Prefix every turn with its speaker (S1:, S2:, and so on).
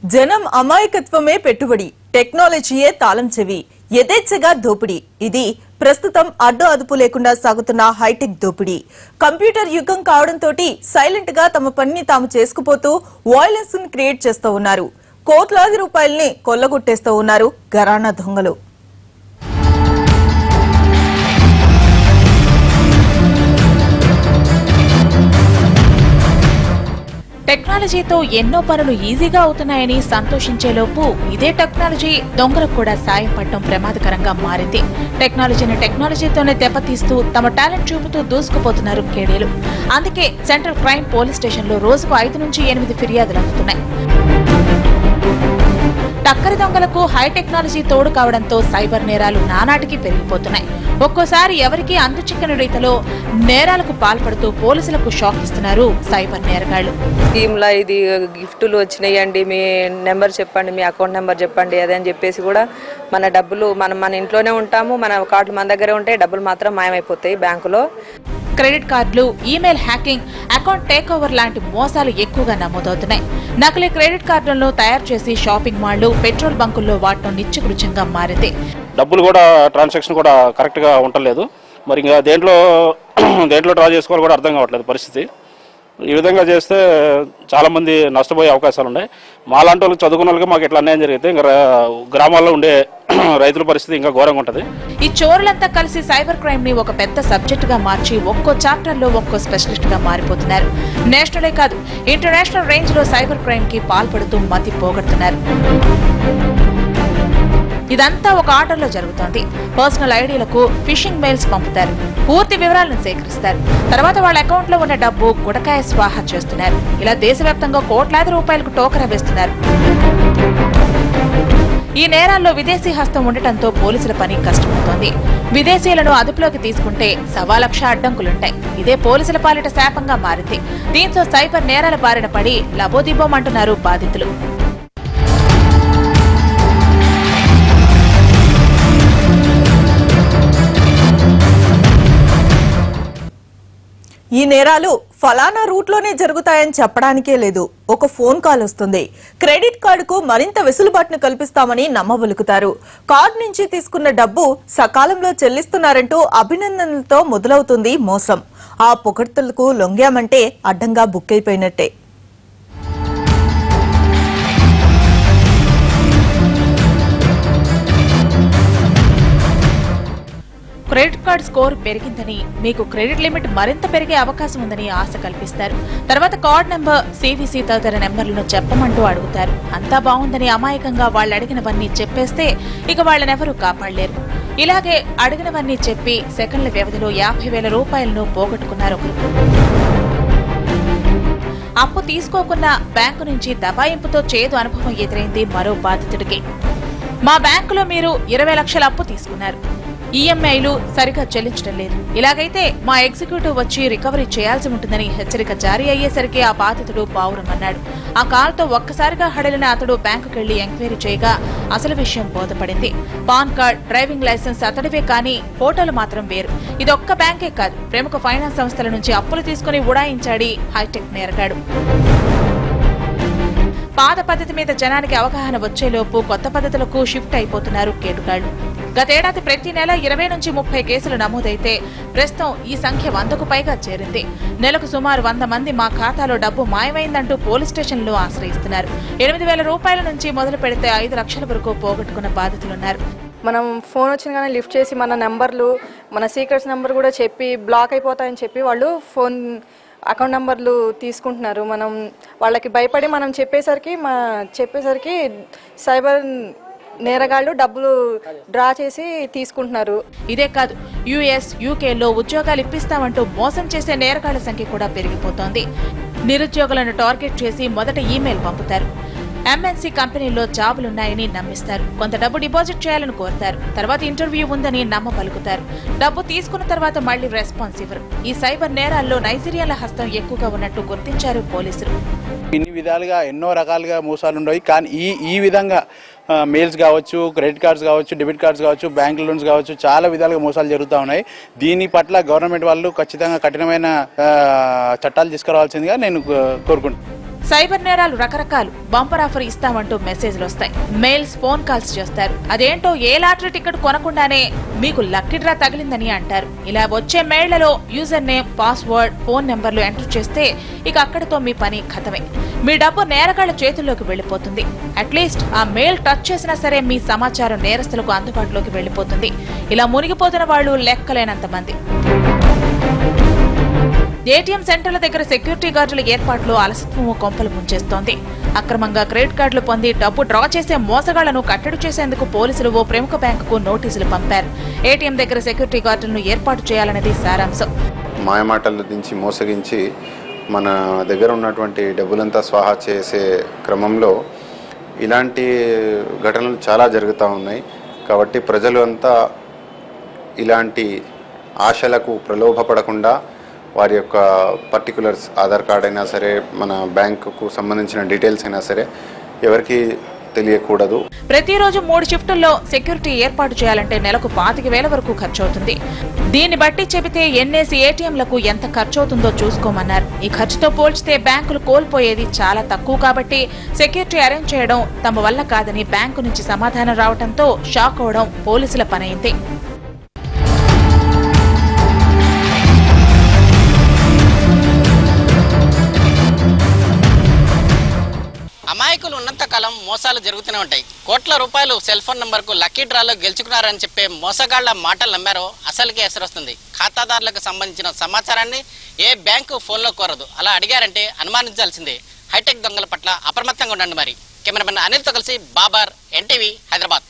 S1: జనం అమాయకత్వమే పెట్టుబడి, టెక్నాలజీయే తాళం చెవి, యథేచ్ఛగా దోపిడీ. ఇది ప్రస్తుతం అడ్డు అదుపు లేకుండా సాగుతున్న హైటెక్ దోపిడీ. కంప్యూటర్ యుగం కావడంతో సైలెంట్ గా తమ పనిని తాము చేసుకుపోతూ వాయిలెన్స్ ను క్రియేట్ చేస్తూ ఉన్నారు. కోట్లాది రూపాయల్ని కొల్లగొట్టేస్తూ ఉన్నారు ఘరానా దొంగలు.
S2: టెక్నాలజీతో ఎన్నో పనులు ఈజీగా అవుతున్నాయని సంతోషించేలోపు ఇదే టెక్నాలజీ దొంగలకు కూడా సాయం పడటం ప్రమాదకరంగా మారింది. టెక్నాలజీతోనే దెబ్బతీస్తూ తమ టాలెంట్ చూపుతూ దూసుకుపోతున్నారు కేడీలు. అందుకే సెంట్రల్ క్రైమ్ పోలీస్ స్టేషన్లో రోజుకు 5 నుంచి 8 ఫిర్యాదులు అందుతున్నాయి. టక్కరి దొంగలకు హై టెక్నాలజీ తోడు కావడంతో సైబర్ నేరాలు నానాటికి పెరిగిపోతున్నాయి. ఒక్కోసారి ఎవరికీ అందుచిక్కని రీతిలో నేరాలకు పాల్పడుతూ పోలీసులకు షాక్ ఇస్తున్నారు సైబర్ నేరగాళ్లు.
S3: స్కీమ్లా ఇది గిఫ్టులు వచ్చినాయండి, మీ నెంబర్ చెప్పండి, మీ అకౌంట్ నెంబర్ చెప్పండి అదే అని చెప్పేసి కూడా మన డబ్బులు మన ఇంట్లోనే ఉంటాము, మన కార్డులు మన దగ్గరే ఉంటాయి, డబ్బులు మాత్రం మాయమైపోతాయి బ్యాంకులో.
S2: క్రెడిట్ కార్డులు, email hacking, account take over లాంటి మోసాలు ఎక్కువగా నమోదవుతున్నాయి. నకిలీ క్రెడిట్ కార్డులను తయారు చేసి షాపింగ్ మాళ్లు, పెట్రోల్ బంకుల్లో వాడటం నిత్యకృత్యంగా మారింది.
S4: డబ్బులు కూడా ట్రాన్సాక్షన్ కూడా కరెక్ట్ గా ఉండలేదు. మరి ఇంకా దేంట్లో డ్రా చేసుకోవాలి కూడా అర్థం కావట్లేదు పరిస్థితి. ఈ విధంగా చేస్తే చాలా మంది నష్టపోయే అవకాశాలు ఉన్నాయి. మాలాంటి వాళ్ళకి చదువుకున్న వాళ్ళకి మాకు ఇట్లా అన్యాయం జరిగితే ఇంకా గ్రామాల్లో ఉండే రైతుల పరిస్థితి ఇంకా ఘోరంగా ఉంటుంది.
S2: ఈ చోరులంతా కలిసి సైబర్ క్రైమ్ ని ఒక పెద్ద సబ్జెక్ట్ గా మార్చి ఒక్కో చాప్టర్ లో ఒక్కో స్పెషలిస్ట్ గా మారిపోతున్నారు. నేషనలే కాదు, ఇంటర్నేషనల్ రేంజ్ లో సైబర్ క్రైమ్ కి పాల్పడుతూ మతి పోగొడుతున్నారు. ఇదంతా ఒక ఆర్డర్లో జరుగుతోంది. పర్సనల్ ఐడీలకు ఫిషింగ్ మెయిల్స్ పంపుతారు, పూర్తి వివరాలను సేకరిస్తారు. తర్వాత వాళ్ళ అకౌంట్ లో ఉన్న డబ్బు గుడకాయ స్వాహా చేస్తున్నారు. ఇలా దేశవ్యాప్తంగా కోట్లాది రూపాయలకు టోకరా వేస్తున్నారు. ఈ నేరాల్లో విదేశీ హస్తం ఉండటంతో పోలీసుల పని కష్టమవుతోంది. విదేశీయులను అదుపులోకి తీసుకుంటే 1,00,000 అడ్డంకులుంటాయి. ఇదే పోలీసుల పాలిట శాపంగా మారింది. దీంతో సైబర్ నేరాల బారిన పడి లబోదిబోమంటున్నారు బాధితులు.
S1: ఈ నేరాలు ఫలానా రూట్లోనే జరుగుతాయని చెప్పడానికే లేదు. ఒక ఫోన్ కాల్ వస్తుంది, క్రెడిట్ కార్డుకు మరింత వెసులుబాటును కల్పిస్తామని నమ్మబలుకుతారు. కార్డు నుంచి తీసుకున్న డబ్బు సకాలంలో చెల్లిస్తున్నారంటూ అభినందనలతో మొదలవుతుంది మోసం. ఆ పొగడ్తలకు లొంగామంటే అడ్డంగా బుక్ అయిపోయినట్టే.
S2: క్రెడిట్ కార్డ్ స్కోర్ పెరిగిందని, మీకు క్రెడిట్ లిమిట్ మరింత పెరిగే అవకాశం ఉందని ఆశ కల్పిస్తారు. తర్వాత కార్డ్ నెంబర్, సివిసి తదితర నెంబర్లను చెప్పమంటూ అడుగుతారు. అంతా బాగుందని అమాయకంగా వాళ్ళు అడిగినవన్నీ చెప్పేస్తే ఇక వాళ్ళనెవరూ కాపాడలేరు. ఇలాగే అడిగినవన్నీ చెప్పి సెకండ్ల వ్యవధిలో 50,000 రూపాయలను పోగొట్టుకున్నారు ఒకరు. అప్పు తీసుకోకున్న బ్యాంకు నుంచి దబాయింపుతో చేదు అనుభవం ఎదురైంది మరో బాధితుడికి. మా బ్యాంకులో మీరు 20 లక్షల అప్పు తీసుకున్నారు, ఈఎంఐలు సరిగా చెల్లించడం లేదు, ఇలాగైతే మా ఎగ్జిక్యూటివ్ వచ్చి రికవరీ చేయాల్సి ఉంటుందని హెచ్చరిక జారీ అయ్యేసరికి ఆ బాధితుడు పావురమన్నాడు. ఆ కాల్తో ఒక్కసారిగా హడలిన అతడు బ్యాంకుకెళ్లి ఎంక్వైరీ చేయగా అసలు విషయం బోధపడింది. పాన్ కార్డ్, డ్రైవింగ్ లైసెన్స్ అతడివే కానీ ఫోటోలు మాత్రం వేరు. ఇదొక్క బ్యాంకే కాదు, ప్రముఖ ఫైనాన్స్ సంస్థల నుంచి అప్పులు తీసుకుని ఉడాయించాడి హైటెక్ నేరగాడు. పాత పద్ధతి మీద జనానికి అవగాహన వచ్చేలోపు కొత్త పద్ధతులకు షిఫ్ట్ అయిపోతున్నారు కేటుగాళ్లు. గతేడాది ప్రతి నెల 20 నుంచి 30 కేసులు నమోదైతే ప్రస్తుతం ఈ సంఖ్య 100కు పైగా చేరింది. నెలకు సుమారు 100 మంది మా ఖాతాలో డబ్బు మాయమైందంటూ పోలీస్ స్టేషన్లో ఆశ్రయిస్తున్నారు. 8,000 రూపాయల నుంచి మొదలు పెడితే 5 లక్షల వరకు పోగొట్టుకున్న బాధితులున్నారు.
S5: మనం ఫోన్ వచ్చిన కానీ లిఫ్ట్ చేసి మన నెంబర్లు, మన సీక్రెట్స్ నెంబర్ కూడా చెప్పి బ్లాక్ అయిపోతాయని చెప్పి వాళ్ళు ఫోన్ అకౌంట్ నెంబర్లు తీసుకుంటున్నారు. మనం వాళ్ళకి భయపడి మనం చెప్పేసరికి సైబర్ నేరగాళ్లు డబ్బులు డ్రా చేసి తీసుకుంటున్నారు.
S2: ఇదే కాదు, యుఎస్, యూకేలో ఉద్యోగాలు ఇప్పిస్తామంటూ మోసం చేసే నేరగాళ్ల సంఖ్య కూడా పెరిగిపోతోంది. నిరుద్యోగులను టార్గెట్ చేసి మొదట ఈమెయిల్ పంపుతారు. ఎంఎన్సీ కంపెనీల్లో జాబులున్నాయని నమ్మిస్తారు. కొంత డబ్బు డిపాజిట్ చేయాలని కోరుతారు. తర్వాత ఇంటర్వ్యూ ఉందని పలుకుతారు. డబ్బు తీసుకున్న తర్వాత మళ్లీ రెస్పాన్స్ ఇవ్వరు. ఈ సైబర్ నేరాల్లో నైజీరియాల హస్తం ఎక్కువగా ఉన్నట్టు గుర్తించారు పోలీసులు.
S6: ఇన్ని విధాలుగా ఎన్నో రకాలుగా మోసాలు ఉన్నాయి. కానీ ఈ విధంగా మెయిల్స్ కావచ్చు, క్రెడిట్ కార్డ్స్ కావచ్చు, డెబిట్ కార్డ్స్ కావచ్చు, బ్యాంక్ లోన్స్ కావచ్చు, చాలా విధాలుగా మోసాలు జరుగుతూ ఉన్నాయి. దీని పట్ల గవర్నమెంట్ వాళ్ళు ఖచ్చితంగా కఠినమైన చట్టాలు తీసుకురావాల్సిందిగా నేను కోరుకుంటున్నాను.
S2: సైబర్ నేరాలు రకరకాలు. బంపర్ ఆఫర్ ఇస్తామంటూ మెసేజ్లు వస్తాయి. మెయిల్స్, ఫోన్ కాల్స్ చేస్తారు. అదేంటో ఏ లాటరీ టికెట్ కొనకుండానే మీకు లక్కీ డ్రా తగిలిందని అంటారు. ఇలా వచ్చే మెయిళ్లలో యూజర్ నేమ్, పాస్వర్డ్, ఫోన్ నెంబర్లు ఎంటర్ చేస్తే ఇక అక్కడితో మీ పని ఖతమే. మీ డబ్బు నేరగాళ్ల చేతుల్లోకి వెళ్లిపోతుంది. అట్లీస్ట్ ఆ మెయిల్ టచ్ చేసినా సరే మీ సమాచారం నేరస్తులకు అందుబాటులోకి వెళ్లిపోతుంది. ఇలా మునిగిపోతున్న వాళ్లు లెక్కలేనంత మంది. ఏటీఎం సెంటర్ల దగ్గర సెక్యూరిటీ గార్డుల ఏర్పాట్లు అలసత్వము కొంపలు ముంచేస్తోంది. అక్రమంగా క్రెడిట్ కార్డులు పొంది డబ్బు డ్రా చేసే మోసగాళ్లను కట్టడి చేసేందుకు పోలీసులు ఓ ప్రముఖ బ్యాంకుకు నోటీసులు పంపారు. ఏటీఎం దగ్గర సెక్యూరిటీ గార్డులను ఏర్పాటు చేయాలనేది సారాంశం.
S7: మాయమాటల నుంచి మోసగించి మన దగ్గర ఉన్నటువంటి డబ్బులంతా స్వాహా చేసే క్రమంలో ఇలాంటి ఘటనలు చాలా జరుగుతూ ఉన్నాయి. కాబట్టి ప్రజలు అంతా ఇలాంటి ఆశలకు ప్రలోభపడకుండా వారి యొక్క పర్టికులర్స్, ఆధార్ కార్డ్ అయినా సరే, మన బ్యాంకుకు సంబంధించిన డీటెయిల్స్ అయినా సరే ఎవరికి తెలియకూడదు.
S2: ప్రతిరోజు 3 షిఫ్టుల్లో సెక్యూరిటీ ఏర్పాటు చేయాలంటే నెలకు 25,000 వరకు ఖర్చవుతుంది. దీన్ని బట్టి చెబితే ఎన్ఏసీ ఏటీఎంలకు ఎంత ఖర్చవుతుందో చూసుకోమన్నారు. ఈ ఖర్చుతో పోల్చితే బ్యాంకులు కోల్పోయేది చాలా తక్కువ కాబట్టి సెక్యూరిటీ అరేంజ్ చేయడం తమ వల్ల కాదని బ్యాంకు నుంచి సమాధానం రావడంతో షాక్ అవడం పోలీసుల పనైంది.
S8: అమాయకులు ఉన్నంత కాలం మోసాలు జరుగుతూనే ఉంటాయి. కోట్ల రూపాయలు సెల్ ఫోన్ నంబర్కు లక్కీ డ్రాలో గెలుచుకున్నారని చెప్పే మోసగాళ్ల మాటలు నమ్మారో అసలుకే ఎసరొస్తుంది. ఖాతాదారులకు సంబంధించిన సమాచారాన్ని ఏ బ్యాంకు ఫోన్లో కోరదు. అలా అడిగారంటే అనుమానించాల్సిందే. హైటెక్ దొంగల పట్ల అప్రమత్తంగా ఉండండి. మరి కెమెరామెన్ అనిల్తో కలిసి బాబర్, ఎన్టీవీ, హైదరాబాద్.